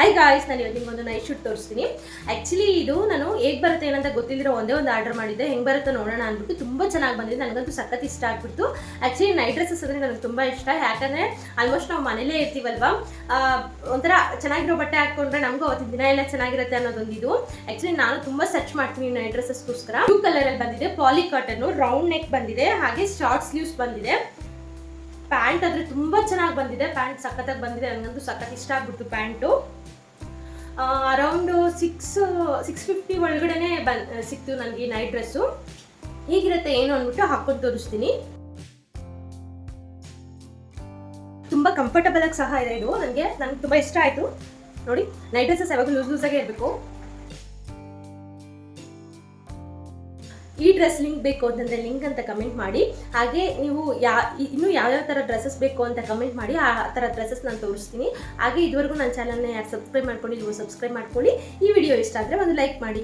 Hi guys, ನಾನು ಇವತ್ತು ನಿಮಗೊಂದು ನೈಟ್ ಶೂಟ್ ತೋರಿಸ್ತೀನಿ. ಆ್ಯಕ್ಚುಲಿ ಇದು ನಾನು ಹೇಗೆ ಬರುತ್ತೆ ಏನಂತ ಗೊತ್ತಿಲ್ಲದಿರೋ ಒಂದೇ ಒಂದು ಆರ್ಡರ್ ಮಾಡಿದ್ದೆ. ಹೆಂಗೆ ಬರುತ್ತೆ ನೋಡೋಣ ಅಂದ್ಬಿಟ್ಟು ತುಂಬ ಚೆನ್ನಾಗಿ ಬಂದಿದೆ. ನನಗಂತೂ ಸಖತ್ ಇಷ್ಟ ಆಗ್ಬಿಟ್ಟು. ಆ್ಯಕ್ಚುಲಿ ನೈಟ್ ಡ್ರೆಸ್ಸಸ್ ಅಂದರೆ ನನಗೆ ತುಂಬ ಇಷ್ಟ. ಯಾಕಂದರೆ ಆಲ್ಮೋಸ್ಟ್ ನಾವು ಮನೇಲೇ ಇರ್ತೀವಲ್ವಾ, ಒಂಥರ ಚೆನ್ನಾಗಿರೋ ಬಟ್ಟೆ ಹಾಕ್ಕೊಂಡ್ರೆ ನಮಗೂ ಅವತ್ತಿನ ದಿನ ಎಲ್ಲ ಚೆನ್ನಾಗಿರುತ್ತೆ ಅನ್ನೋದೊಂದು ಇದು. ಆ್ಯಕ್ಚುಲಿ ನಾನು ತುಂಬ ಸರ್ಚ್ ಮಾಡ್ತೀನಿ ನೈಟ್ ಡ್ರೆಸ್ಸಸ್ಗೋಸ್ಕರ. ಬ್ಲೂ ಕಲರಲ್ಲಿ ಬಂದಿದೆ, ಪಾಲಿ ಕಾಟನ್ನು, ರೌಂಡ್ ನೆಕ್ ಬಂದಿದೆ, ಹಾಗೆ ಶಾರ್ಟ್ ಸ್ಲೀವ್ಸ್ ಬಂದಿದೆ. ಪ್ಯಾಂಟ್ ಆದರೆ ತುಂಬ ಚೆನ್ನಾಗಿ ಬಂದಿದೆ. ಪ್ಯಾಂಟ್ ಸಖತ್ತಾಗಿ ಬಂದಿದೆ. ನನಗಂತೂ ಸಖತ್ ಇಷ್ಟ ಆಗ್ಬಿಡ್ತು ಪ್ಯಾಂಟು. ಅರೌಂಡ್ 650 ಒಳಗಡೆ ಸಿಕ್ತು ನನಗೆ ನೈಟ್ ಡ್ರೆಸ್ಸು. ಹೀಗಿರುತ್ತೆ ಏನು ಅಂದ್ಬಿಟ್ಟು ಹಾಕ್ಕೊಂಡು ತೋರಿಸ್ತೀನಿ. ತುಂಬ ಕಂಫರ್ಟಬಲ್ ಆಗಿ ಸಹ ಇದೆ ಇದು. ನನಗೆ ತುಂಬ ಇಷ್ಟ ಆಯಿತು. ನೋಡಿ, ನೈಟ್ ಡ್ರೆಸ್ಸಸ್ ಯಾವಾಗ ಲೂಸಾಗೇ ಇರಬೇಕು. ಈ ಡ್ರೆಸ್ ಲಿಂಕ್ ಬೇಕು ಅಂತಂದರೆ ಲಿಂಕ್ ಅಂತ ಕಮೆಂಟ್ ಮಾಡಿ. ಹಾಗೆ ನೀವು ಇನ್ನೂ ಯಾವ್ಯಾವ ಥರ ಡ್ರೆಸ್ಸಸ್ ಬೇಕು ಅಂತ ಕಮೆಂಟ್ ಮಾಡಿ. ಆ ಥರ ಡ್ರೆಸ್ಸಸ್ ನಾನು ತೋರಿಸ್ತೀನಿ. ಹಾಗೆ ಇದುವರೆಗೂ ನನ್ನ ಚಾನಲ್ನ ಯಾರು ಸಬ್ಸ್ಕ್ರೈಬ್ ಮಾಡ್ಕೊಂಡಿಲ್ವೋ ಸಬ್ಸ್ಕ್ರೈಬ್ ಮಾಡ್ಕೊಳ್ಳಿ. ಈ ವಿಡಿಯೋ ಇಷ್ಟ ಆದರೆ ಒಂದು ಲೈಕ್ ಮಾಡಿ.